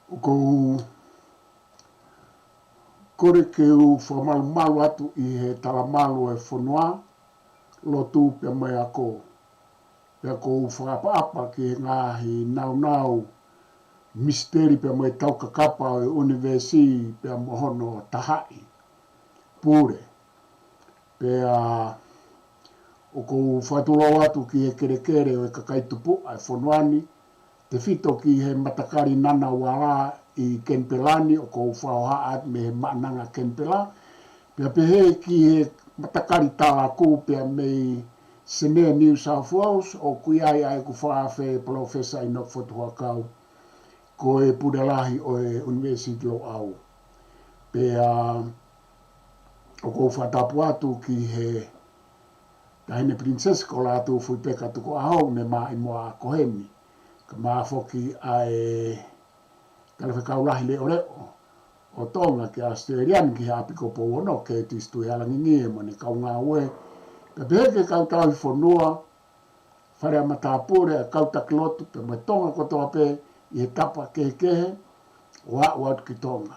O kou kore ke u whamalu atu i he talamalu e whanua, lo tū pe mai a ko. Pea ko u whakapa ki he ngāhi nau misteri pe mai tau kakapa o universi pe mohono tahai. Pure. Pea o ko whatulo atu ki he kere o e kakaitupu ai whanuani, te whito ki he matakari nana wala i Kempelani, o ko whaoha at me he maananga Kempela, pea pehe ki he matakari tāla kū pea mei Senea New South Wales, o kui ai ku whaafe Professor Enoch Fotuakau, ko e Purelahi o e University lo au. Pea o ko whatapu atu ki he tahine Princess ko la atu fui peka tuko ahau ne maa i moa kohemi. Ka maa foki ai kalewe kaulahi leo leo. O tonga ke Australian ki hapi ko po wono ke tistu e alangi ngie mo ne kau ngā ue. Pe beheke kau tau i whanua, whare ama tāpore a kau takilotu pe mai tonga kotoa pe i he tapa kehe o a atu ki tonga.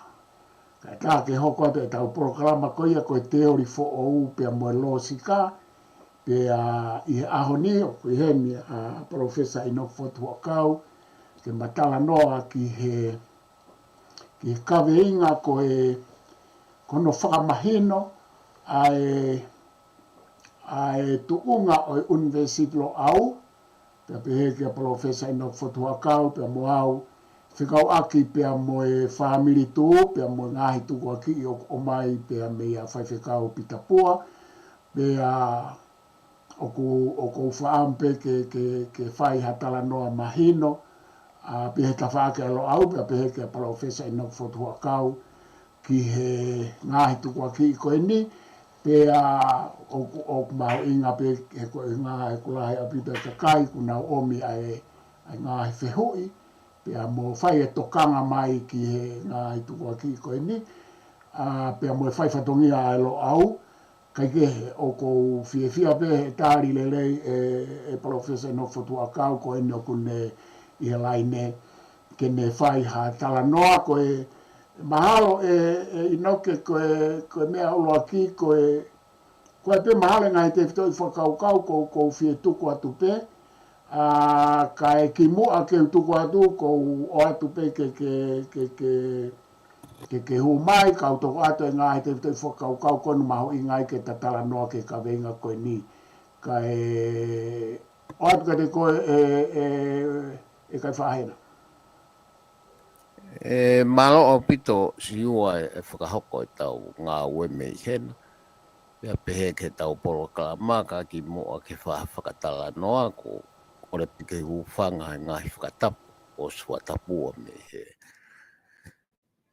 Ka tā ke hoko atu e tau proklama koia ko e teori fo o u pe a moe lo sika, pe i he ahoni o kui hemi a Professor Enoch Fotuakau, ke matala noa ki he kawe inga ko e kono whakamahino ai tuunga o University lo au, pe pehe ke a Professor Enoch Fotuakau, pe mo au, whikau aki pe a moe whamiri tū, pe a moe ngahi tuku aki o mai pe a mea whaiwhikau pitapua, pe a o ko whaampe ke whai hatala noa mahino, a pehe ta whaake alo au, pe a pehe ke a Professor Enoch Fotuakau, ki he ngahi tuku aki i koe ni, pe a o kumau inga pe he koe ngā he kulahi a pita kakai, kuna omi ai ngahi whehui, pe a mo whai e tokanga mai ki he ngahi tuku aki i koe ni, pe a mo whai whatongia ai lo au, kai kehe o ko whia pe he tāri lelei e Professor Enoch Fotuakau ko ene o kune i he laine ke ne whai ha tala noa ko e mahalo e inoke ko e mea ulo aki ko e pe mahalo ngai te whito i whakaukau ko whie tuku atu pe ka e ki mua ke tuku atu ko o atu pe ke hu mai ka toko atu e ngai te whito i whakaukau konu maho i ngai ke tatala noa ke ka venga koe ni ka e o atu ka te koe e kai whahena. Malo o pito siua e whakahoko e tau ngā ue mei hena. Pea pehe ke tau polo kalamaka ki mua ke whakatala noa ko ore pike uwhanga e ngahi whakatapu o sua tapua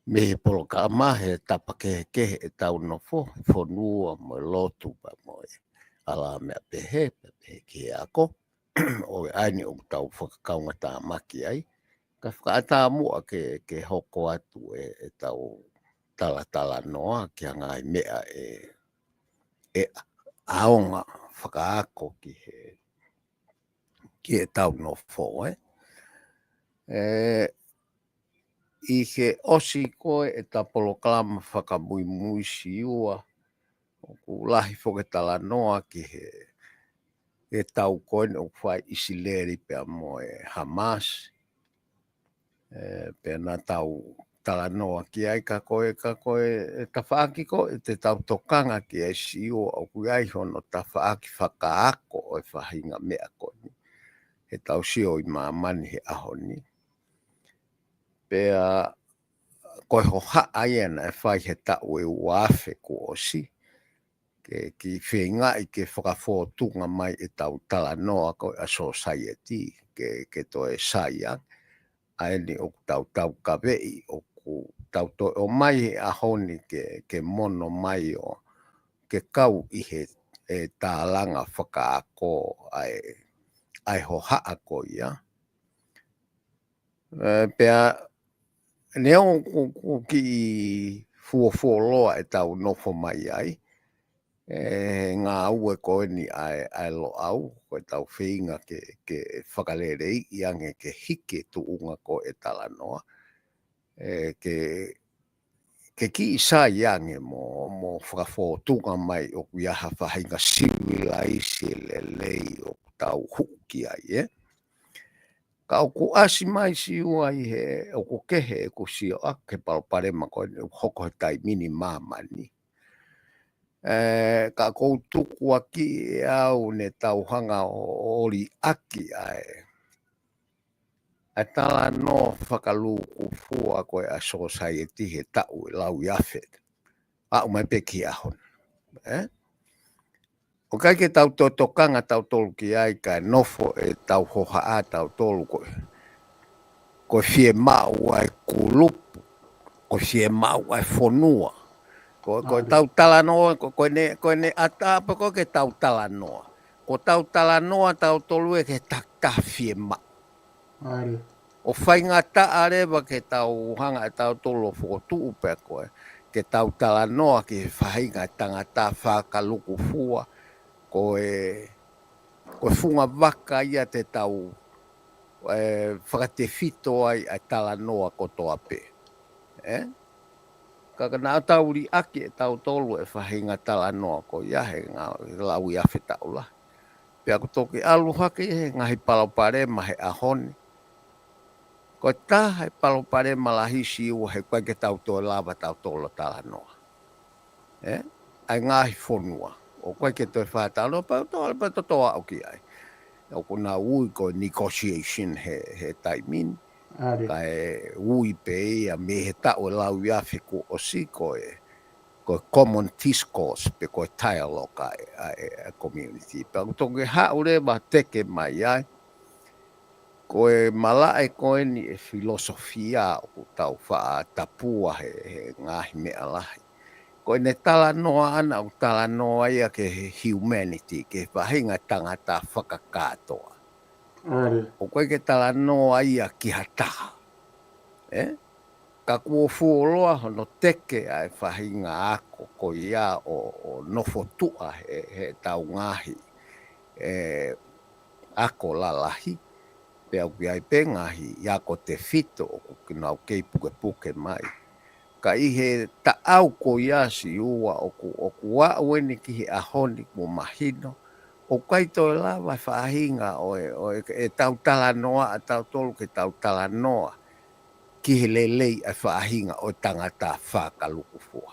me he polo kalamahe tapa kehe e tau nofo whonua mo lotu pa mo ala mea pehe ke ako o aini o tau whakakaunga tā maki ai. Ka whakaata mua ke hoko atu e tau tala noa ki ngai mea e aonga whakaako ki e tau no fo I he osi koe e tapolo kalama whakamui siua o ku lahi whakatala noa ki e tau koe o whai isileri pe mo Hamas pe na tau tala noa ki ai ka koe e tawhaaki ko e te tau tokanga ki e siua o ku ai hono tawhaaki whakaako o e whahinga mea koe ni. He tau sio I mamani he ahoni. Pea koe ho haa iena e whai he tau e uafe ko osi. Ki whenga I ke whakawhotunga mai e tau tala noa ko a society ke to e saia. Aeni o tau kawei o ku tau to o mai a honi ke mono mai o ke kau I he e tālanga whakaako ai ho haa ko ia. Pea neo ki fuofoloa e tau nofo mai ai. Ngā ue koe ni ai lo au, koe tau whinga ke whakalere I ange ke hike tuunga ko e tala noa. ke ki sa yange mo whakafotunga mai o iaha whahinga siwilai lei o tau huki ai, Ka o ku asi mai si uai he o ku kehe ku si o ake palparema ko hoko he tai mini mamani. Ka kou tuku aki au ne tauhanga o ori aki ai. Tala no whakaluku fua koe a society he tau lau iawhet. Mai peki ahon. O kai ke tau tokanga tau tolu ki ai ka nofo e tau hoha a tau tolu koe. Ko fie mau ai kulupu. Ko fie mau ai fonua. Ko tau tala noa, ko ne ata apa ko ke tau tala noa. Ko tau tala noa tau tolu e ke takta fie mau. O whainga taa rewa ke tau hanga e tau tolo whotu upe koe. Ke tau tala noa ki whainga tangata whakaluku fua. Koe funga waka ia te tau whakate fito ai a tala noa kotoa pe. Kaka nā tau ri ake e tau tolo e whahinga tala noa ko ia he ngā lau ia whetau la. Pea ko toki alu hake he ngahi palopare ma he ahoni. Ko tā he palopare malahisi ua he koe ke tau toa lava tau tolo tala noa. Ai ngahi fonua. O koe ke toi whātau noa pa toa au ki ai. O ko nā ui ko negotiation he taimin. Ka e ui pe ia me he tau lau iafi ko o si koe common discourse pe koe dialogue ai community. Pa toki haure ma teke mai ai. Koe malae koe ni e filosofia o tau wha tapua he ngahi mea lahi. Koe ne tala noa ana o tala noa ia ke humanity, ke whahinga tangata whakakatoa. O koe ke tala noa ia ki hataha. Ka kua fuoloa hono teke ai whahinga ako ko ia o nofo tua he tau ngahi ako lalahi. Pea ki ai pe ngahi ia ko te fito o kinau kei puke mai. Ka ihe ta au ko ia si ua o ku weni ki he ahoni mo mahino. O kai toi lawa whahinga o e tau tala noa a tau tolu ke tau tala noa. Ki he lelei a whahinga o tangata whakaluku fua.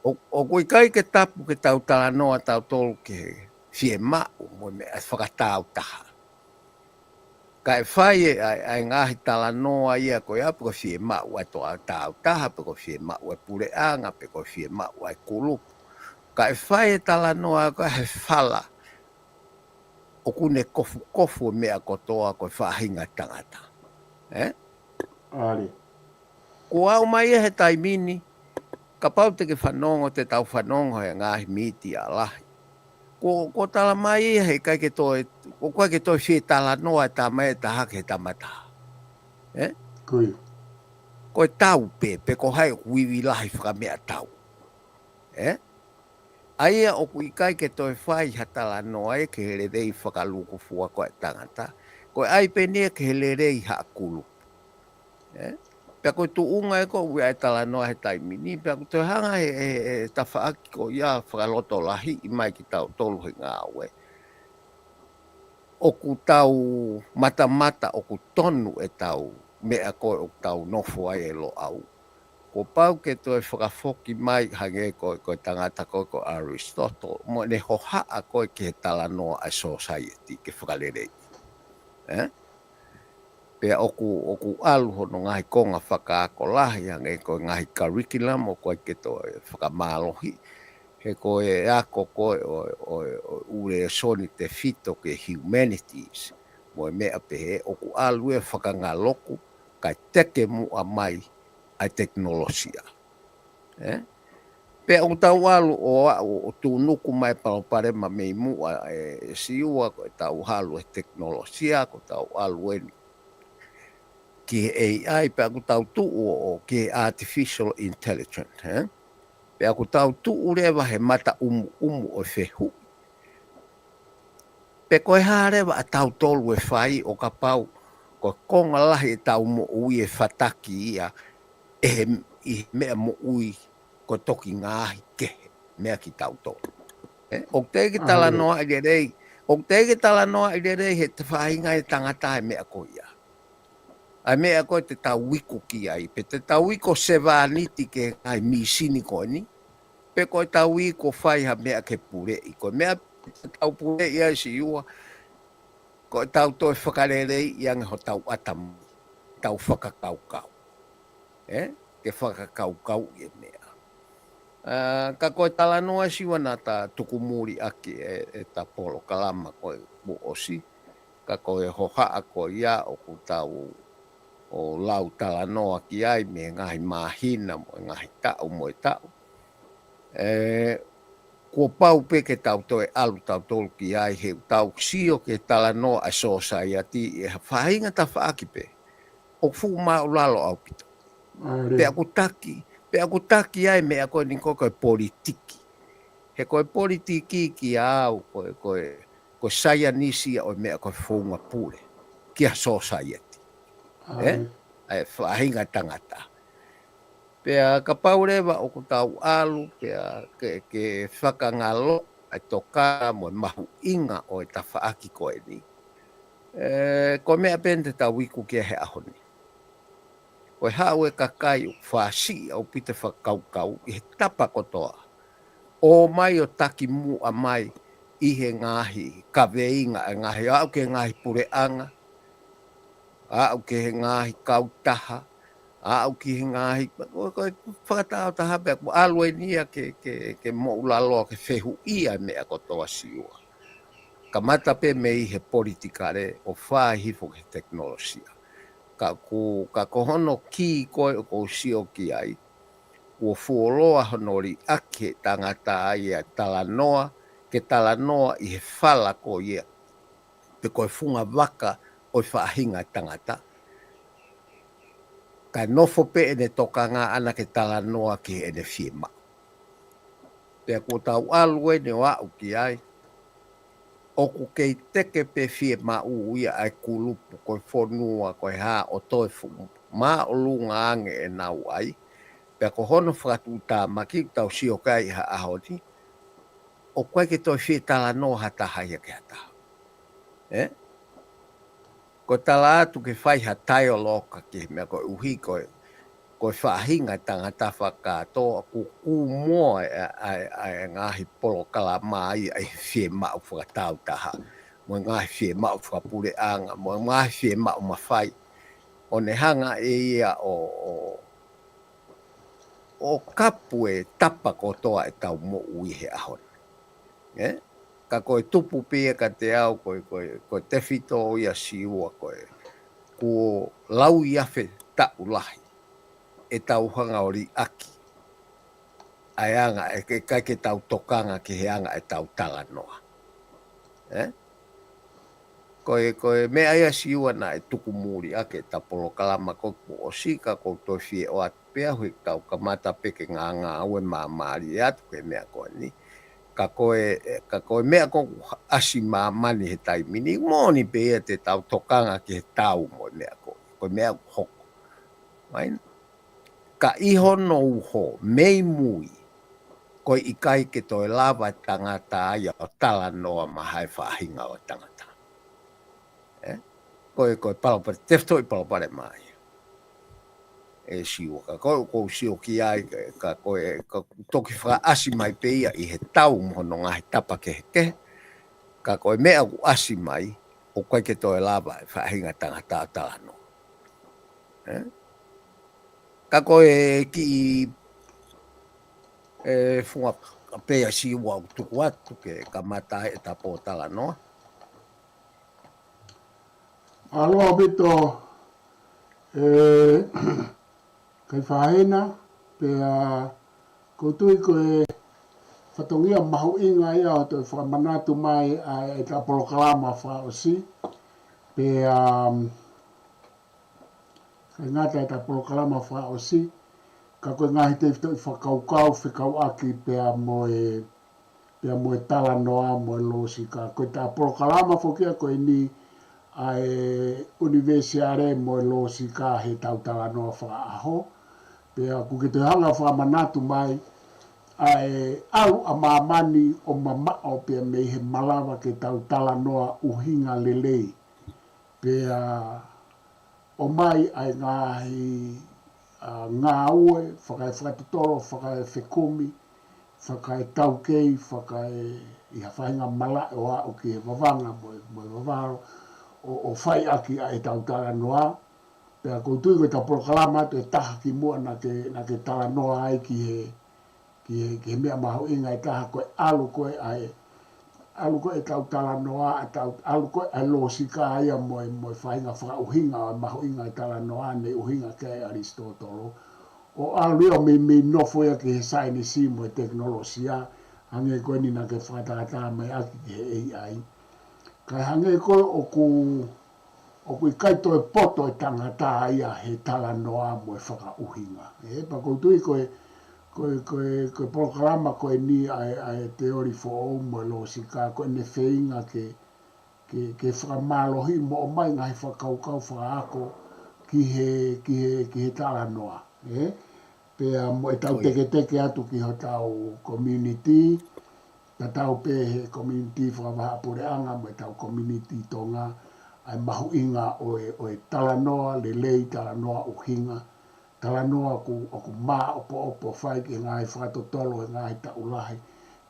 O kui kai ke tapu ke tau tala noa tau tolu ke fie mau mo me a whakatau taha. Kai whai ai ngahi tala noa ia koe apu ko fie mau ai toa tau taha pe ko fie mau ai pure anga pe ko fie mau ai kulupu. Kai whai tala noa koe he whala o kune kofu mea kotoa koe whahinga tangata. Ko au mai he taimini, ka pau te ke whanongo te tau whanongo he ngahi miti a lahi. Ko tala mai he kai ke toi, ko koe ke toi whi tala noa ta mai ta hake tamata. Ko tau pe ko hai wiwi lahi whakamea tau. Aia o kui kai ke toi whai hatala noa e ke hele rei whakaluku fua koe tangata. Ko ai pe nia ke hele rei haakulu. Pea koe tu unga e ko ui ai tala noa he taimini. Pea koe toi hanga he tawhaaki ko ia whakaloto lahi i mai ki tau tolu he ngā ue. O ku tau mata o ku tonu e tau mea koe o tau nofo ai e lo au. Ko pau ke toi whakafoki mai hange koe tangata ko Aristotle. Mo ne hohaa koe ke tala noa a society ke whakalerei. Pea oku alu hono ngahi konga whakaako lahi hange koe ngahi curriculum o koe ke toi whakamalohi. He koe ako koe o ure soni te fito ke humanities. Mo mea pehe oku alu e whakangaloku kai teke mua mai ai teknolosia. Pea o tau alu o tūnuku mai palopare ma mei mua e siua koe tau halu e teknolosia ko tau alu eni. Ki AI pe aku tau tuu o ki artificial intelligence. Pe aku tau tuu rewa he mata umu o whehu. Pe koe hā rewa a tau tolu e whai o ka pau ko konga lahi tau mo ui e whataki ia i mea mo ui ko toki ngāhi kehe mea ki tau tō. O te ki tala noa i rei, o te ki tala noa i rei he te whahinga e tangata e mea ko ia. Ai mea ko te tau wiko ki ai, pe te tau wiko se wāniti ke ai misini ko ni, pe ko tau wiko whaiha mea ke pure i ko mea tau pure ia si iua, ko tau toi whakarerei i ange ho tau atamu, tau whakakaukau. Ke whakakaukau i mea. Ka koe tala noa siwa nā tā tukumuri aki e tā polo kalama koe mu osi, ka koe hohaa koe ia o ku tau o lau tala noa ki ai me ngahi mahina mo ngahi tau mo e tau. Kua pau pe ke tau toe alu tau tolu ki ai he tau sio ke tala noa a society e whahinga ta whaakipe. O fu mau lalo au pito. Pe aku taki ai me ako ni koe politiki. He koe politiki ki au koe saia nisi o me ako whunga pule. Kia society. Ai whahinga tangata. Pea ka paurewa o ku tau alu, pea ke whakangalo ai toka mo mahu inga o e ta whaaki koe ni. Ko mea pente tau wiku kia he ahoni. Koe hau e kakai o whaasi au pite whakaukau i he tapa kotoa. O mai o taki mu a mai i he ngahi kaweinga e ngahi au ke ngahi pureanga, au ke ngahi kautaha, au ki he ngahi, koe whakatao taha pia ku alue nia ke mo ulaloa ke whehu ia mea kotoa siua. Ka mata pe me i he politikare o whahifo ke teknolosia. Ka kohono ki koe o kou sio ki ai, ua fuoloa honori ake tangata ai a talanoa, ke talanoa i he whala ko ia, pe koe funga waka o whahinga tangata. Ka nofo pe ene toka ngā ana ke talanoa ki ene whiema. Pea ko tau alue ne o au ki ai, oku kei teke pe whiema uia ai kulupu koe whonua koe haa o toi fumu. Mā o lunga ange e nau ai, pea ko hono whakatu tā maki tau sio kai ha ahoni, o koe ke toi whi talanoa hata haia ke hata. Ko tala atu ke whaiha taio loka ki mea koe uhi koe whahinga tangata whakatoa ku kumoa ai ngahi polo kala mai ai whie mau whakatau taha. Mo ngahi whie mau whakapure anga, mo ngahi whie mau mawhai. O ne hanga e ia o kapu e tapa kotoa e tau mo ui he ahon. Ka koe tupu pia ka te au, koe te whito ia siua koe. Ko lau iafe tau lahi. E tau hanga ori aki. Ai anga, e kai ke tau tokanga ki he anga e tau talanoa. Koe mea ia siua na e tukumuri ake ta polo kalama koku o sika kou toi fie o atu pea hui tau ka mata peke ngā aue maamari e atu ke mea koe ni. Ka koe mea koku asi maamani he taimini, moni pea te tau tokanga ki he tau mo mea koe. Koe mea hoko. Maina? Ka iho no uho, mei mui, koe ikai ke toi lava tangata aia o tala noa mahai whahinga o tangata. Koe palapare, tefto i palapare mai. E siwa, ka koe sio ki ai, ka koe toki whaka asi mai peia i he tau mohono ngahi tapa ke he ke. Ka koe mea ku asi mai, o koe ke toi lava e whahinga tangata o tala noa. Ka koe ki funga pea siwa o tuku atu ke ka mata e tapo tala noa. Aloha bito kai whahena pea kutui koe whatongia mahu inga ia o toi whakamanatu mai e ka polokalama whaosi pea kai ngata e ka polokalama whaosi ka koe ngahi te whito i whakaukau whikau aki pea moe tala noa moe losi ka koe ta polokalama whokia koe ni ai universiare mo lo sika he tautala no fa aho pe ku ke te hanga fa manatu mai ai alu a mamani o mama o pe me he malawa ke tautala no uhinga lele pe o mai ai ngahi ngā ue whakaitoro whakaifekumi whakai taukei whakai i hawhainga mala o a o ki he wawanga mo wawaro o whai aki a e tautala noa. Pea koutui koe ta proklama te taha ki mua na ke tala noa ai ki he mea maho inga e taha koe alu koe e tautala noa, alu koe ai lo sika ia mo whainga whakauhinga o maho inga e tala noa ne uhinga ke Aristotolo. O alu io me nofo ia ki he saini si mo e teknolosia, hange koe ni na ke whakatata mai aki ki he AI. Kai hange koe o ku i kaito e poto e tangata ia he tala noa mo e whakauhinga. Pa koutui koe programa koe ni ai teori fo o mo e lo sika koe ne wheinga ke whakamalohi mo o mai ngai whakaukau whakaako ki he tala noa. Pea mo e tau teke atu ki ho tau community, ta tau pe he community whakawaha pureanga mo e tau community tonga ai mahu inga o e tala noa, lelei tala noa uhinga, tala noa ku maa opo whai ki ngai whakatotolo e ngai taulahi,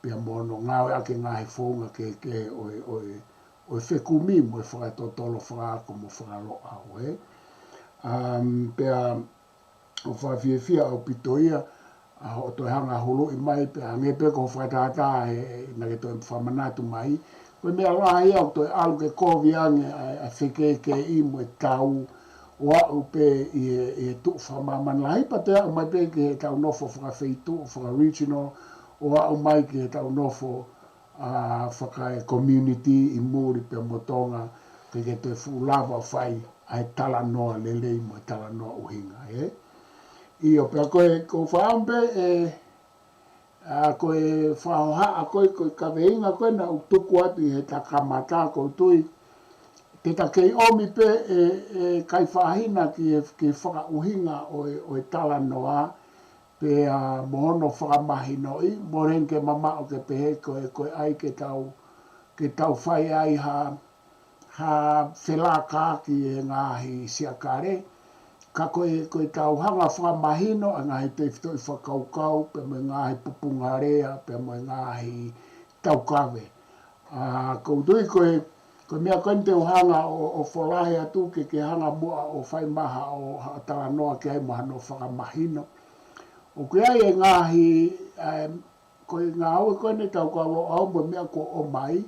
pia mono ngawe ake ngai whonga ke o e whekumi mo e whakatotolo whakaako mo whakalo au. Pia o whawhiawhia o pitoia, o toi hanga hulu i mai, pia ngepe ko whakatata na ke toi whamanatu mai, koe mea laha ia o toi alu ke kovi ange a wheke i mo e tau o au pe i e tuk whamaman lahi pa te au mai pe ki he tau nofo whakawhitu, whaka-regional, o au mai ki he tau nofo whakai community i muri pe motonga ke te fulawa whai ai tala noa lelei mo e tala noa uhinga. Io pe ko whaampe koe whaoha a koe kaweinga koe na utuku atu i he takamata koutui. Te takei omi pe kai whaahina ki whakauhinga o e tala noa pe mohono whakamahino i mo renke mama o ke pehe koe ai ke tau whai ai ha whelaka ki e ngahi siakare. Ka koe tau hanga whakamahino a ngahi te whitoi whakaukau, pe mo ngahi pupungarea, pe mo ngahi taukawe. Koutui koe mea koe te uhanga o wholahe atu ke hanga mua o whaimaha o tala noa ke ai mahano whakamahino. O koe ai e ngahi, koe ngā aue koe ne taukau au mo mea ko o mai,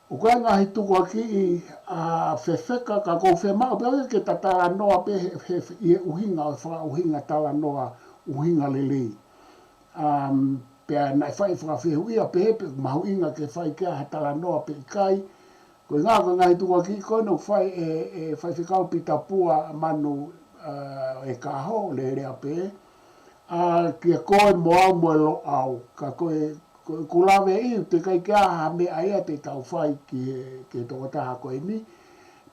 o koe ngahi tuku aki i whewheka ka kou whemau, pia ke ta tala noa pe he uhinga o whakauhinga tala noa uhinga lelei. Pia nai whai whakawhehu ia pe hepe mahu inga ke whai kia ha tala noa pe ikai, koe ngahi tuku aki koe no whai e whai whikau pita pua manu e kaho le rea pe, kia koe moa mo e lo au, ka koe kulawe i te kai kia ha me aia te tau whai ki toko taha koe ni.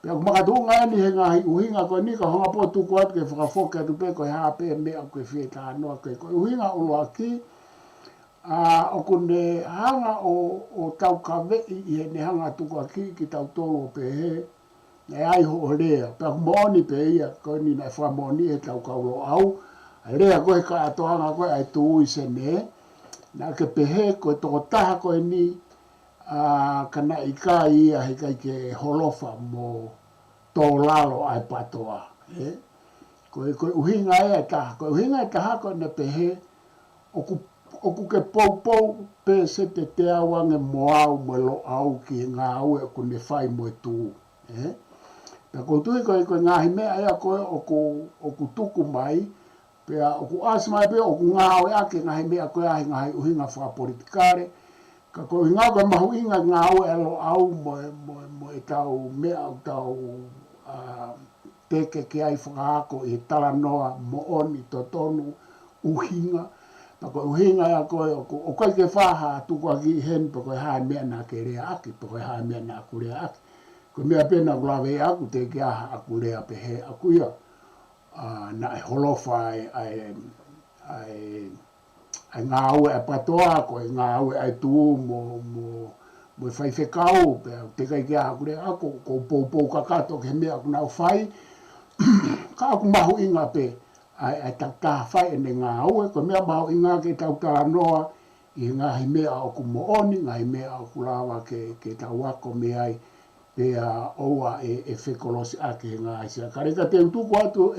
Pea kumakatunga eni he ngahi uhinga koe ni ka honga po tuku atu ke whakafoke atu pe koe haa pe mea koe whie taha noa koe uhinga ulo aki. O kune hanga o tau kawe i he ne hanga tuku aki ki tau tolo pe he, e ai ho rea. Pea kumoni pe ia koe ni nai whamoni e tau kaulo au, rea koe ka atohanga koe ai tuui se ne, na ke pehe koe toko taha koe ni kana ika ia he kai ke holofa mo tō lalo ai patoa. Koe uhinga e taha, koe uhinga e taha koe ne pehe oku ke pou pe se te te awange moau mo lo au ki ngā aue o kune whai mo e tū. Pea koutui koe ngahi mea ea koe oku tuku mai, pea oku asmai pe oku ngā aue ake ngahi mea koe ahi ngahi uhinga whakapolitikare, ka koe ngā koe mahu inga ngā aue e lo au mo e tau mea o tau teke ki ai whakaako i tala noa mo oni totonu uhinga. Pa koe uhinga ea koe o koe ke whaha tuku aki hen pa koe hae mea nā ke rea aki, pa koe hae mea nā ku rea aki. Ko mea pena ulawe aku te kia aku lea pehe aku ia. Na e holofa ai ngā aue e patoa, ko e ngā aue ai tū mo whai whekau, pe te kai kia aku lea ako, ko pou kakato ke mea aku nau whai, ka aku mahu inga pe, ai tau taha whai e ne ngā aue, ko mea mahu inga ke tau tala noa, i ngā hi mea aku mooni, ngā hi mea aku lawa ke tau wako me ai, pe oua e whekolosi ake ngā isia. Kareka te utuku atu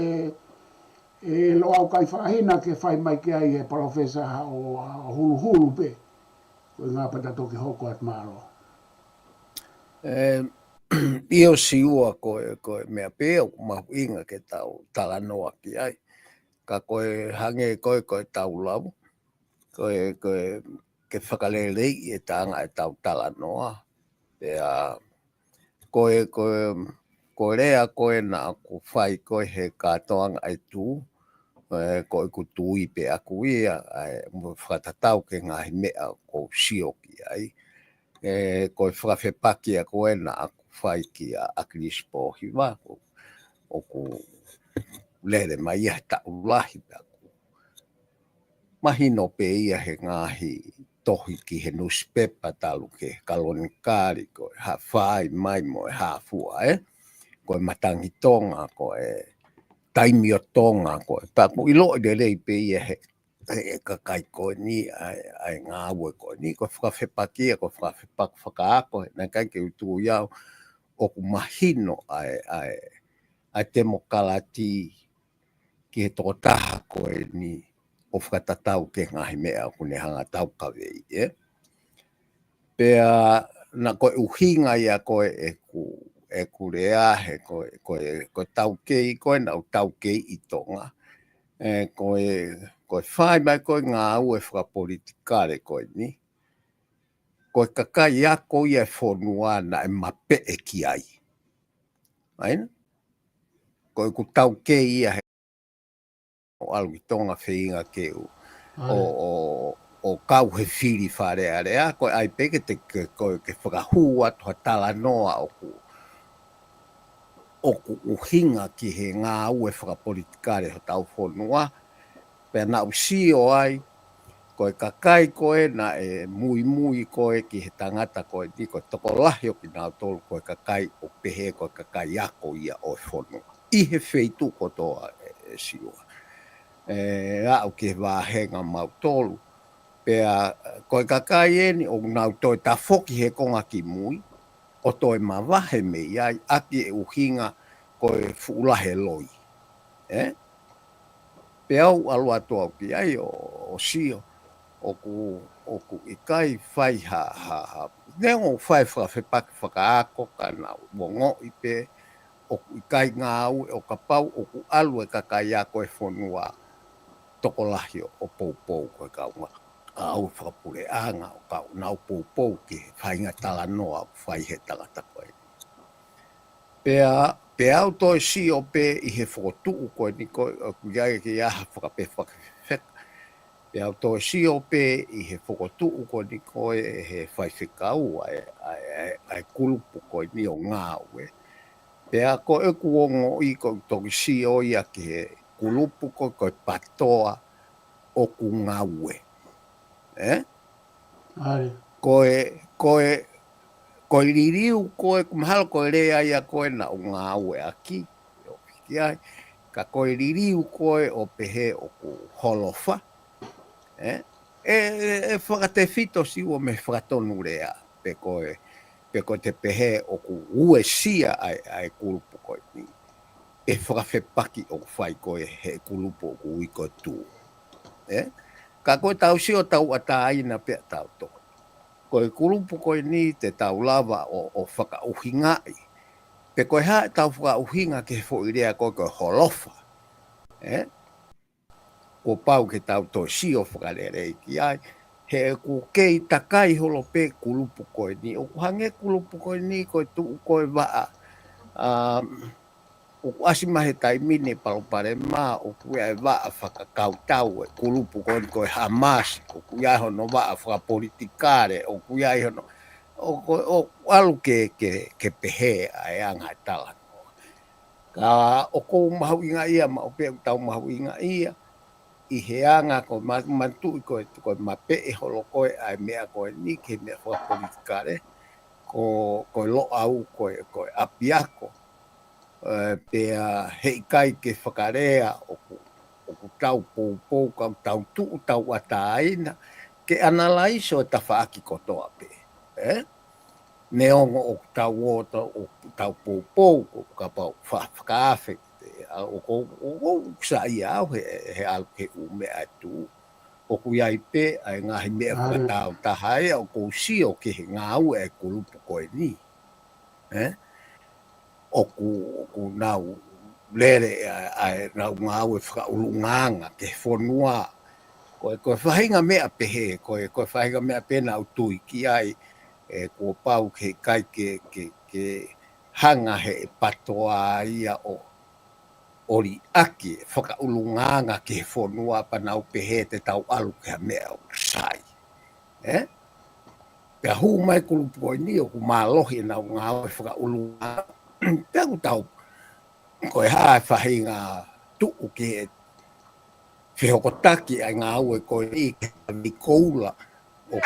lo au kai whahina ke whai mai ke ai e profesa o hulu pe, ko ngā patato ke hoko at maro. Io si ua koe mea pēo mahu inga ke tau tala noa ki ai. Ka koe hange koe tau lau, koe ke whakalelei e tanga e tau tala noa. Pea koe rea koe na aku whai koe he kātoanga ai tū, koe ku tui pe aku ia, mo whakatatau ke ngahi mea ko sio ki ai. Koe whakawhepaki a koe na aku whai ki a Akrispo hiwa, o ku lere mai ia ta ulahi pe aku. Mahino pe ia he ngahi tohi ki he newspaper talu ke kalonikari koe ha whai mai mo e hafua koe matangi tonga koe taimio tonga koe. Paku ilo de rei pe ia he kakai koe ni ai ngā ue koe ni koe whakawhepakia koe whakaako na kai ke utu iau o ku mahino ai demokalati ki he toko taha koe ni o whakatatau ke ngahi mea o ne hanga tau kawei. Pea na koe uhinga ia koe e ku rea he koe tau kei koe na tau kei i tonga. Koe whai mai koe ngā ue whakapolitikare koe ni. Koe kakai ako ia e whonua na e mape e ki ai. Aina? Koe ku tau kei ia he o alu i tonga whiinga ke o kau he whiri whare area, koe ai peke te koe ke whakahua toha tala noa o ku uhinga ki he ngā ue whakapolitikare ho tau whonua, pea na usio ai, koe kakai koe na e mui koe ki he tangata koe ni koe toko lahi o ki nao tolu koe kakai o pehe koe kakai ako ia o whonua. I he wheitu kotoa siua. Au ke wāhenga mau tolu. Pea koe kakai eni o nau toi ta foki he konga ki mui, o toi mawahe me iai, aki e uhinga koe fuulahe loi. Pea au alua toa ki ai o sio, o ku ikai whai nengo whai whakawhepaki whakaako ka na wongo i pe, o ku ikai ngā au o ka pau o ku alue kakai a koe whonua toko lahi o poupou koe kaunga. Au whakapure anga o kau nau poupou ki whainga tala noa o whai he tangata koe. Pea au toi si o pe i he whakotuu koe ni koe o kuiai ki aha whakape whakawheka. Pea au toi si o pe i he whakotuu koe ni koe he whai whekau ai kulupu koe ni o ngā ue. Pea koe kuongo i koe toki si o ia ki he kulupu koe patoa o ku ngā ue. Koe liriu koe, kumahalo koe rea ia koe na o ngā ue aki, ka koe liriu koe o pehe o ku holofa, whakate fito siwa me whakatonu rea, pe koe te pehe o ku ue sia ai kulupu koe ni, e whakawhepaki o whai koe he kulupu o ku uiko tū. Ka koe tau sio tau ata aina pia tau toko. Koe kulupu koe ni te tau lava o whakauhingai. Pe koe hae tau whakauhinga ke whoirea koe holofa. Ko pau ke tau to sio whakarere ki ai. He ku kei takai holo pe kulupu koe ni. O hange kulupu koe ni koe tuu koe waa. O ku asimahe taimine palopare maa o ku ia waa whakakautau e kulupu koe Hamas, o ku ia hono waa whakapolitikare, o ku ia hono o alu ke pehe ai anga tala. Ka o ko mahu inga ia ma o pe tau mahu inga ia I he anga ko mantu ko mape e holo ko ai mea ko ni ke mea fo politikare ko lo au ko apiako pe he kai ke whakarea o ku tau pou ka tau tu tau ataina ke analaiso ta whaaki kotoa pe ne ongo o tau o tau pou ka pau whakaafe o sa ia he al ke u me atu o ku ia pe ai ngahi mea whakatau tahai o ko si o ke he ngau e kulupu koe ni o ku nau lere ai nau ngau e whakaulunganga ke whonua ko whahinga mea pehe ko whahinga mea pena au tui ki ai ko pau ke kai ke hanga he patoa ia o ori aki whakaulunganga ke whonua panau pehe te tau alu ke mea o sai. Pea hu mai kulupoi ni o ku malohi nau ngau e whakaulunganga. Pea ku tau koe hae whahinga tuu ke whihokotaki ai ngā ue koe I ke mikoula o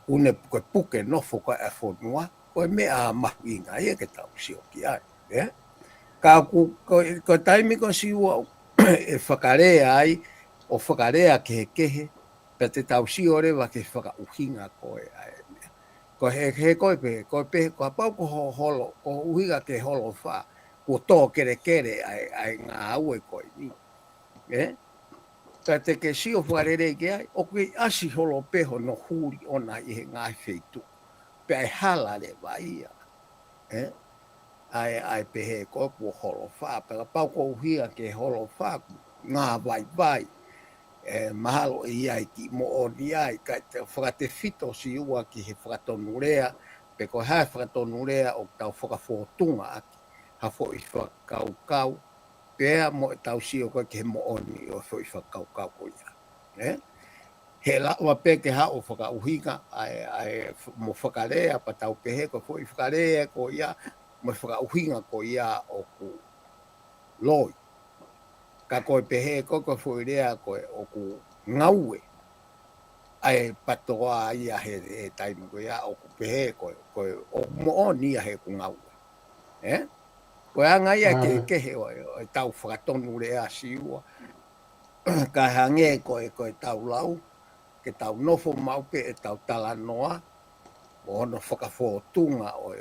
kune koe puke nofo koe e whonua koe mea mahu I ngā ia ke tau sioki ai. Ka koe taimi ko siua e whakarea ai o whakarea kehe pe te tau sio rewa ke whakauhinga koe ai. Ko he koe pe ko pau ko holo ko uhiga ke holo wha ko tō kere ai ngā aue koe ni. Ka te ke sio wharere ke ai o ke asi holo peho no huri ona I he ngā wheitu. Pe ai hala le waia. Ai pehe koe po holo wha. Pe ka pau ko uhiga ke holo wha ngā vai. Mahalo I ai ki mo oni ai ka te whakate whito si ua ki he whakatonurea pe ko hae whakatonurea o tau whakawhotunga aki hafo I whakaukau pea mo tau si o koe ke he mo oni o fo I whakaukau ko ia he lawa pe ke hao whakauhinga ai mo whakarea pa tau pehe ko fo I whakarea ko ia mo whakauhinga ko ia o ku loi ka koe pehe koko fuirea koe o ku ngaue ai patoa ia he taimi koe ia o ku pehe koe o mo nia he ku ngaue. Koe anga ia ke he o tau whakatonu rea siua ka hange koe tau lau ke tau nofo maupe e tau talanoa o ono whakawhotunga o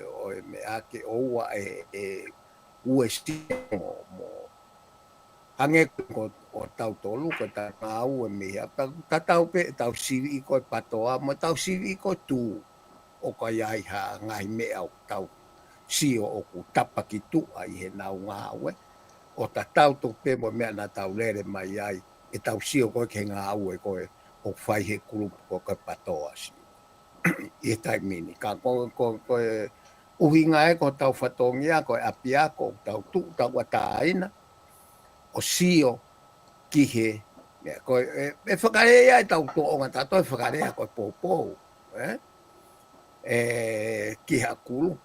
mea ke oua e uesti mo hange ko tau tolu ko tau e mea ta tau pe tau sivi ko patoa mo tau sivi ko tu o ka iai ha ngai mea o tau sio o ku tapa ki tu ai he nau ngawe o ta tau to pe mo mea na tau lere mai ai e tau sio ko ke ngawe ko o fai he kulupu ko ka patoa si e tai mini ka ko uhinga e ko tau fatongia ko apia ko tau tu tau ataina o sio ki he ko e whakarea e tau tō o ngata toi whakarea ko pōpō ki ha kulu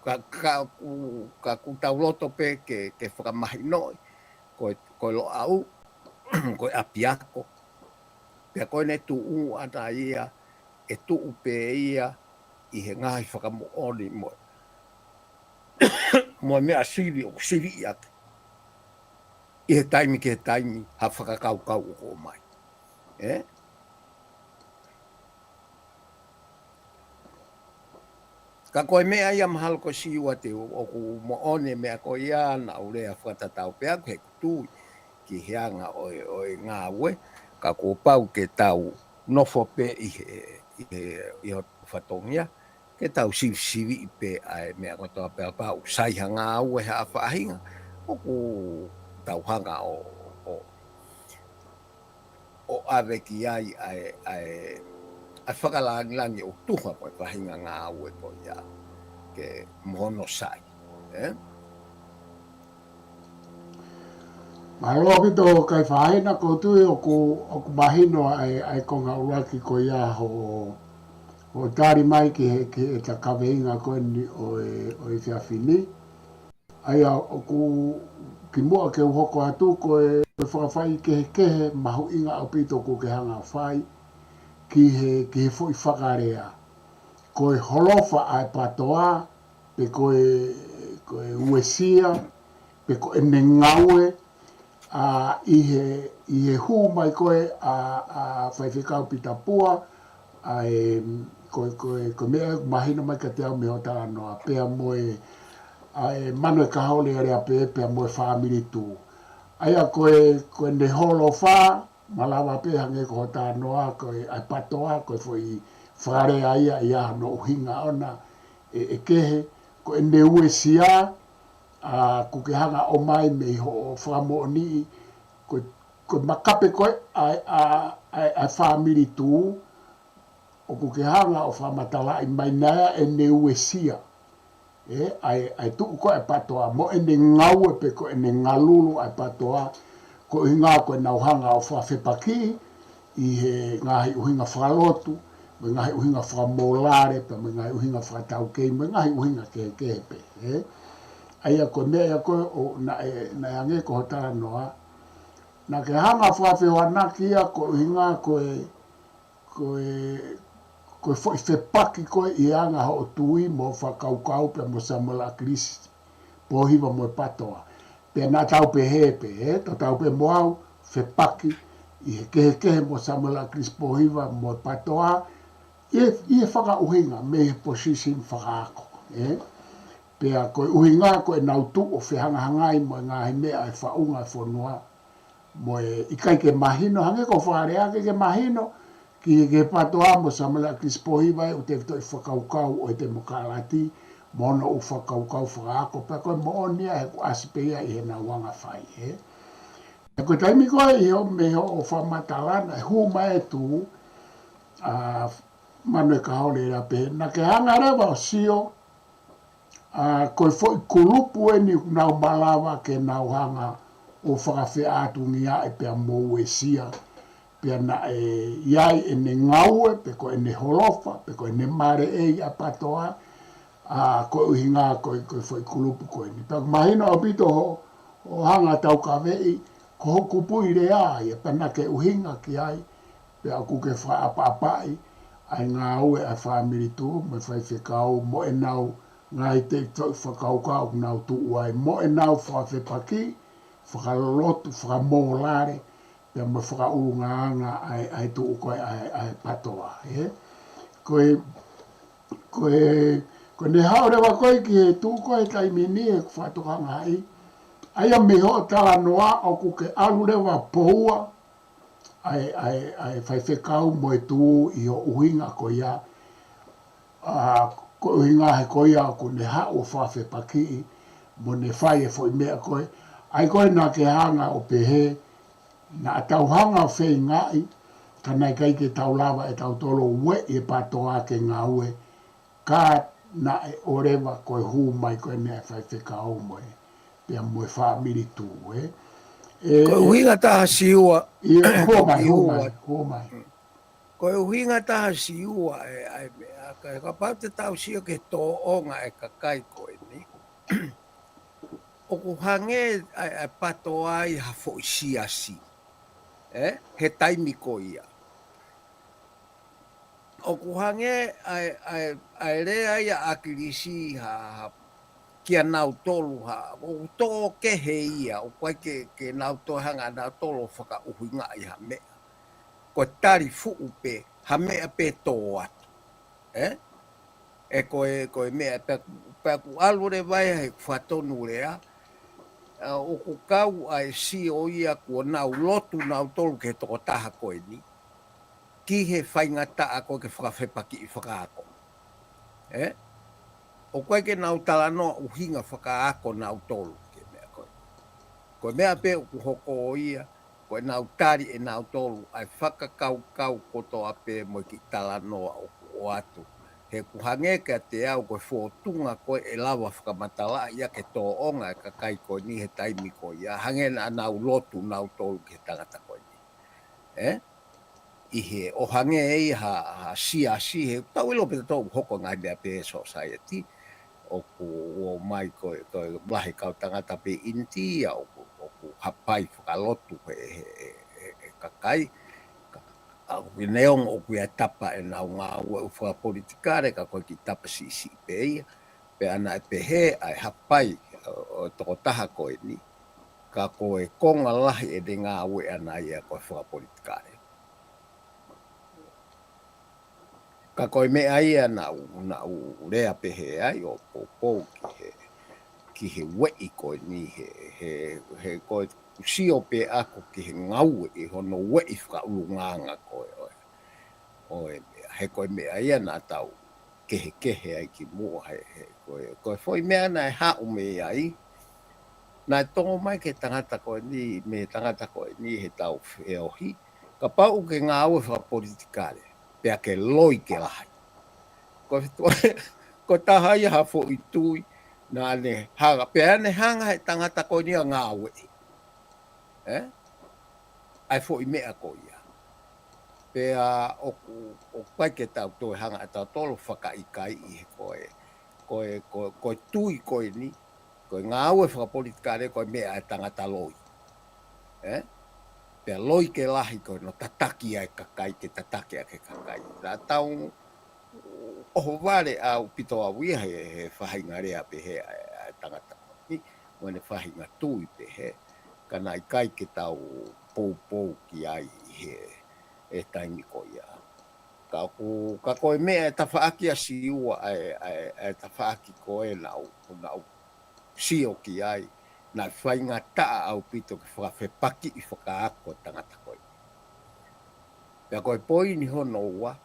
ka ku tau loto pe ke whakamahi noi ko lo au ko apiako pe ko ne tu ana ia e tu pe ia I he ngahi whakamooni mo mea siri o siri ia I he taimi ke taimi ha whakakaukau o mai. Ka koe mea ia mahalo ko siua te o ku moone mea ko ia na urea whakatatau pea ko he kutui ki heanga o ngā ue ka ko pau ke tau nofo pe I o whatongia ke tau sivi pe ai mea ko toa pea pau saiha ngā ue ha whahinga o ku tau hanga o ave ki ai whakalangi o tuha koe whahinga ngā ue ko ia ke mohono sai. Maloa ki tō kai whaina ko tui o ku mahino ai ko ngā uraki ko ia ho o tari mai ke e ta kaweinga koe ni o e whiawhini. Aia o ku ki mua ke uhoko atu ko e whakawhai kehe mahu inga o pito ko ke hanga whai ki he fo i whakarea. Ko e holofa ai patoa pe ko e uesia pe ko e nengaue i he hu mai koe a whaiwhikau pitapua ko mea mahina mai ka te au me o tala noa pea moe manu e kahaole area pea moe whaamiri tū. Aia koe ne holo wha, malawa pe hange ko hota noa koe ai patoa koe foi whare aia i aha no uhinga ona e kehe koe ne ue sia kukehanga o mai me ho whamo ni koe makape koe ai whamiri tū o kukehanga o whamatala i mai nea e ne ue sia. Ai tuu koe patoa mo e ne ngau e pe koe ne ngalulu ai patoa ko i ngā koe nauhanga o whawhepaki i he ngahi uhinga whalotu me ngahi uhinga whamolare pe me ngahi uhinga whataukei me ngahi uhinga kehepe. Aia koe mea ia koe o na ange ko hotara noa na ke hanga whawhewanaki ia ko uhinga koe foi whepaki koe i anga ho tui mo whakaukau pe mo Samuel Krisi pohiwa mo patoa. Pe na tau pe hepe, to tau pe moau whepaki i he kehe mo Samuel Krisi pohiwa mo patoa i e whaka uhinga me he position whakaako. Pea koe uhinga koe nautu o whehangahangai mo ngā he mea e whaunga e whanua mo e ikai ke mahino, hange ko whareake ke mahino ki ke patoa mo Samuel Krisi pohiwa e o te vito i whakaukau o te mokalati mono u whakaukau whakaako pea koe moonia he ku asipeia i he na wanga whai. E koe taimi koe i ho me ho o whamatalana e hu mai tu manu e kahaole rea pe na ke hanga rewa o sio koe foi kulupu e ni nau malawa ke nau hanga o whakawhi atungia e pea mou e sia pea na iai e ne ngaue pe koe ne holofa pe koe ne mare e a patoa koe uhinga koe foi kulupu koe ni pea mahina o pito o hanga tau ka vei ko hoku pui rea ia pea na ke uhinga ki ai pea kuke wha apa-apai ai ngā ue a whamiri tū me whai whekau mo e nau ngai te whakaukau nau tu uai mo e nau whawhepaki whakalolotu whakamolare pea mo whakaurungaanga ai tu ukoe ai patoa. Koe ne haurewa koe ki he tu koe taimini e whatukanga ai aia me ho tala noa o kuke alurewa poua ai whaiwhekau mo e tu i o uhinga ko ia ko uhinga he ko ia ko ne ha o whawhepaki mo ne whai e fwoi mea koe ai koe na ke hanga o pehe na tauhanga o whei ngai kanai kai ke taulawa e tautolo ue e patoa ke ngā ue ka na e orewa koe hu mai koe nea whaiwhekau mo e pea mo e whamiri tū Koe uhinga taha siua. Ho mai. Koe uhinga taha siua ka pau te tau sio ke tō onga e kakai koe ni. O ku hange pato ai ha fo siasi. He taimi ko ia. O ku hange ai rea ia akirisi ha kia nau tolu ha, o tō ke he ia, o koe ke nau tō hanga nau tolu whaka uhinga i ha mea. Ko tari fu upe, ha mea pe tō atu. E koe mea, pe ku alure vai he whatonu rea, o ku kau ai si o ia kua nau lotu nau tolu ke toko taha koe ni, ki he whaingata a koe ke whakawhepaki i whakaako. O koe ke nau tala noa uhinga whakaako nau tolu ke mea koe. Koe mea pe ku hoko o ia, koe nau tari e nau tolu, ai whakakau koto ape mo ki tala noa o atu. He kuhangeka te au koe whotunga koe e lawa whakamatala ia ke tō onga e kakai koe ni he taimi koe ia. Hangena nau lotu nau tolu ke tangata koe ni. i he o hange ei ha siasi he tau ilo pita tau hoko ngai mea pe society o mai ko blahi kau tangata pe India o hapai whakalotu he kakai au neong o kuia tapa e nau ngā ua uwha politikare ka koe ki tapa si pe ia pe ana e pe he ai hapai o toko taha koe ni ka koe konga lahi e de ngā ue ana ia koe whaka politikare. Ka koe mea ia nau rea pe he ai o pou ki he wei koe ni he koe sio pe ako ki he ngau e hono wei whaka ulunganga koe oe he koe mea ia nā tau kehe ai ki mua koe foi mea nai hau mea ai nai tongo mai ke tangata koe ni me tangata koe ni he tau whiohi ka pau ke ngā ue whaka politikare pea ke loi ke lahi ko taha ia ha fo i tui na ne hanga pea ne hanga he tangata koe ni a ngā ue ai fo i mea ko ia pea o pai ke tau toi hanga e tau tolo whaka i kai i he koe tui koe ni koe ngā ue whakapolitikare koe mea e tangata loi pea loi ke lahi koe no tataki ai kakai ke tataki ai ke kakai rā tau oho wale au pito au ia he whahinga rea pe he tangata ni moene whahinga tui pe he kana i kai ke tau pou ki ai he e taimi ko ia. Ka koe mea e tawhaaki a siua e tawhaaki koe nau sio ki ai na whainga taa au pito ki whakawhepaki i whakaako tangata koe. Pea koe poi ni hono ua,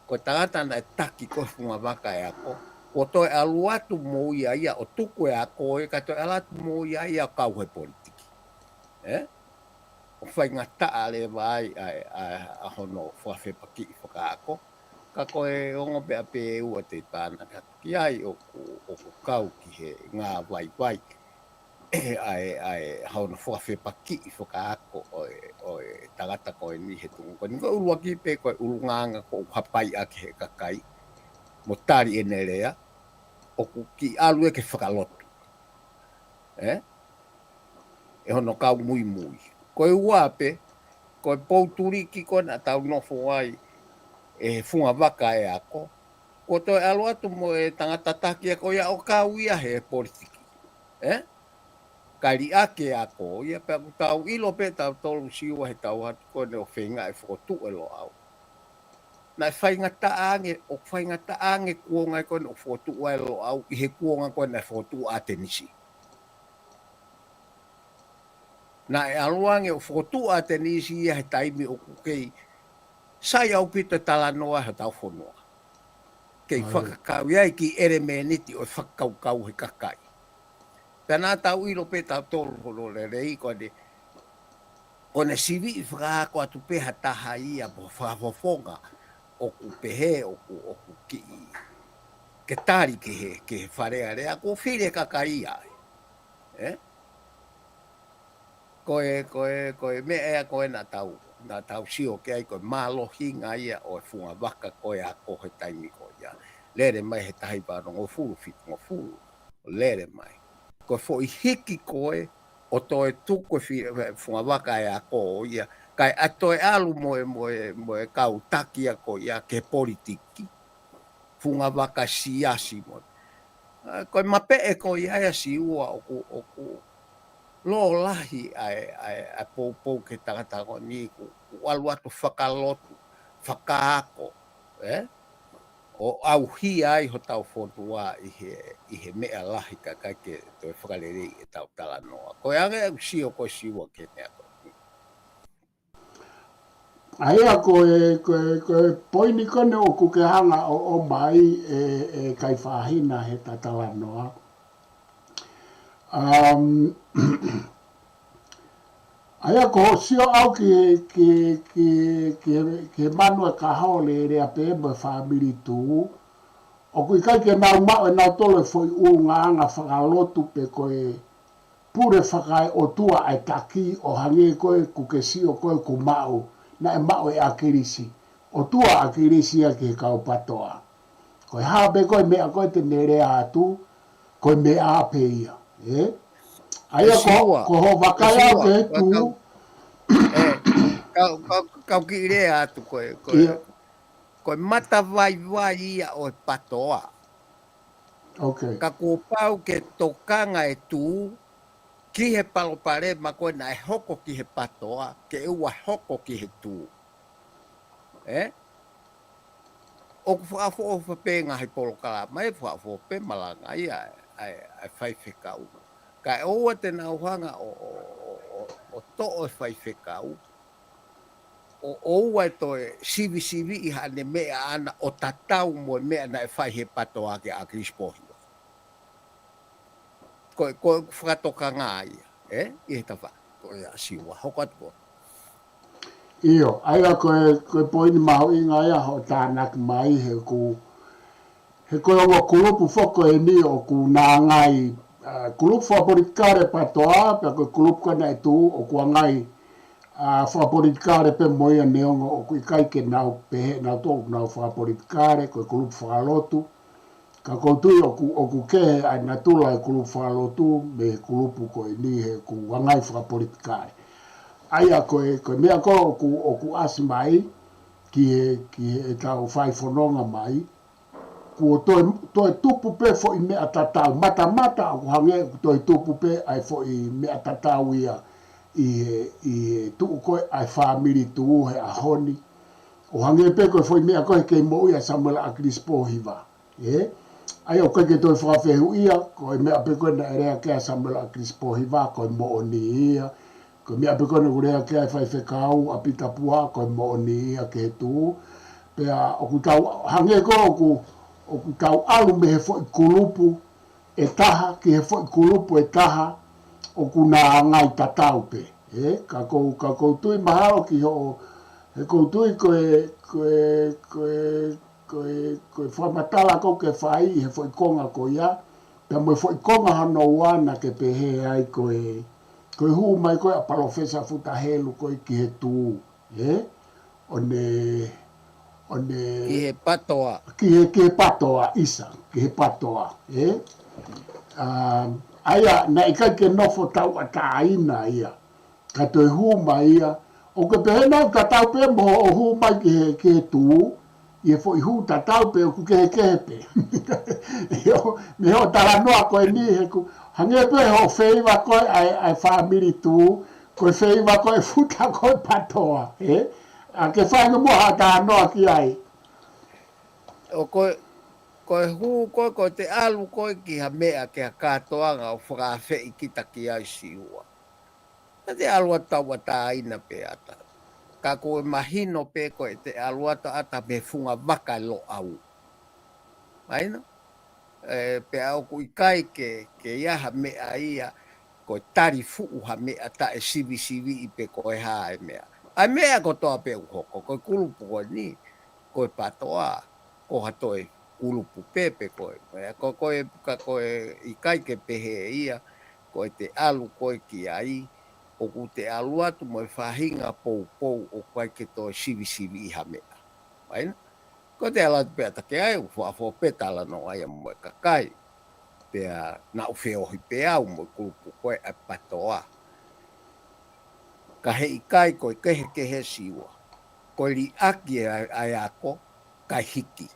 koe tangata na e taki koe whunga waka e ako, ko toi aluatu mo ia ia o tuku e ako e ka toi aluatu mo ia o kauhe politiki. O whainga taa le vai a hono whawhepaki i whakaako, ka koe ongo pea pe ua te tāna ki ai o kau ki he ngā vai ai hono whawhepaki i whakaako o tangata koe ni he tungu. Koe ni koe urua ki pe koe urunganga ko hapai ake he kakai, mo tari e nerea, o ki alu e ke whakalotu. E hono kau mui. Koe uape, koe pouturi ki koe na tau nofo ai e funga waka e ako. Ko toi alu atu mo e tangata taki ako ia o kau ia he politiki. Kairi ake ako ia pe tau ilo pe tau tolu siwa he tau hatu koe ne o whenga e whakotu e lo au. Na whainga taange kuonga koe ne o whakotu e lo au i he kuonga koe ne whakotu a tenisi. Na e aluange o whakotu a tenisi ia he taimi o kukei sai au pito tala noa he tau whonua. Kei whakakau iai ki ere me niti o whakaukau he kakai. Pena tau ilo pe tau tolu hono le rei koe ne sivi i whakaako atu peha taha ia po whakafofonga o ku pehe o ku ki ke tari ke wharea rea ko whire kakai ai. Koe me ea koe na tau sio ke ai koe mālohinga ia o e funga waka koe a kohe taimi koe ia. Lere mai he tahi pāno ngofuru whitu ngofuru. Lere mai. Koe fo i hiki koe o toe tuko funga waka e a koe ia. Kai atoe alu moe kau takia koe ia ke politiki. Funga waka siasi mo. Koe mape e koe ia si ua o ku lo lahi ai pou ke tangata ko ni ku alu atu whakalotu, whakaako, o au hi ai ho tau whotua i he mea lahi ka kai ke toi whakarere e tau tala noa. Koe ange au sio koe siwa ke mea koe. Aia koe poini kone o kukehanga o mai e kai whahina he tatala noa. Aia ko sio au ki manu e ka haole rea pe mo family tu o kui kai ke nau mau e nau tole foi nganga whakalotu pe koe pure whakai o tua ai taki o hange koe kuke sio koe ku mau na e mau e akirisi o tua akirisia ki kau patoa. Koe hape koe mea koe te nere atu, koe mea ape ia. Aia ko ho wakaya o ke tu. Kau ki rea atu koe mata vai ia o patoa. Okay. Ka ko pau ke tokanga e tu, ki he palopare ma koe na e hoko ki he patoa, ke ua hoko ki he tu. O ku whaafo o whapenga he polokala, mai whaafo pe malanga ia ai whaiwhekau. Ka oua te nauhanga o to'o e whaiwhekau, o oua toi sivi i hane mea ana o tatau mo mea na e whai he patoa ke a Krispohi. Koe whakatoka ngā ia, I he tawha, koe a siwa, hokat koe. Iyo, aia koe poini maho i ngā ia ho tānak mai he koe awa kulupu whoko e ni o ku nā ngai kulupu whaporikare patoa, pia koe kulupu kana e tū o kua ngai whaporikare pe moia neongo o ku ikai ke nau pehe, nau tōku nau whaporikare, koe kulupu whalotu, ka koutui o ku kehe ai natula e kulupu whalotu, me he kulupu koe ni he ku wangai whaporikare. Aia koe mea ko o ku asi mai, ki he tau whaifononga mai, ko toi tupu pe fo I mea tatau, mata o ku hange toi tupu pe ai fo I mea tatau ia I he tuu koe ai whamiri tuu he ahoni, o hange pe koe fo I mea koe kei mo ia Samuel a Krispo hiva, ai o koe ke toi whawhehu ia, koe mea pe koe na erea kea Samuel a Krispo hiva, koe mo o ni ia, ko mea pe kone kurea ke ai whaiwhekau a pita pua, koe mo ni ia ke tū. Pea o ku tau hange ko o ku tau alu me he fo I kulupu e taha, ki he fo I kulupu e taha, o ku nā ngai tatau pe. Ka koutui mahao ki ho, he koutui koe whamatala ko ke whai, he fo I konga ko ia, pea mo fo I konga hano wana ke pehe ai koe hu mai koe a palofesa futa helu koe ki he tū, Ki he patoa. Ki he patoa isa, ki he patoa, aia na ikai ke nofo tau a tāina ia, ka toi hu mai ia, o ke pehena ka tau pe mo o hu mai ki he tū, I fo I hu ta tau pe o ku ke pe. Me ho tala noa koe ni he ku, hange pe ho feiva koe ai whamiri tū, koe feiva koe futa koe patoa, a ke whainga moha tā noa ki ai. O koe hu koe te alu koe ki ha mea ke a kātoanga o whakawhei kita ki ai siua. Na te alua taua tā ina pe ata. Ka koe mahino pe koe te aluata ata me funga waka lo au. Maina? Pe au ku ikai ke iaha mea ia, koe tari fuu ha mea ta e sivi I pe koe hae mea. Ai mea ko toa pe uhoko, koe kulupu koe ni, koe patoa, ko hatoi kulupu pepe koe. Koe ikai ke pehe ia, koe te alu koe ki ai, o ku te aluatu mo I whahinga pou o koe ke toi sivi iha mea. Maina? Ko te alatu pea take ai, whaafo petala no ai mo kakai. Pea na uwheohi pea au mo kulupu koe a patoa. Ka he ikai koe kehe siwa. Koe li aki ai ako, kai hiki.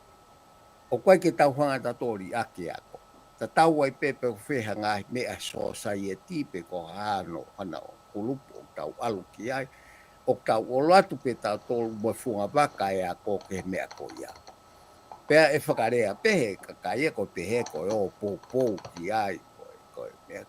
O koe ke tau hangata tō li aki ako. Ta tau ai pepe o wheha ngā mea so sai e tipe ko hano ana o kulupu o tau alu ki ai. O tau o latu pe tau tōlu mo funga waka e ako ke mea ko ia. Pea e whakarea pehe, ka kai e ko pehe ko o pou ki ai. Koe mea.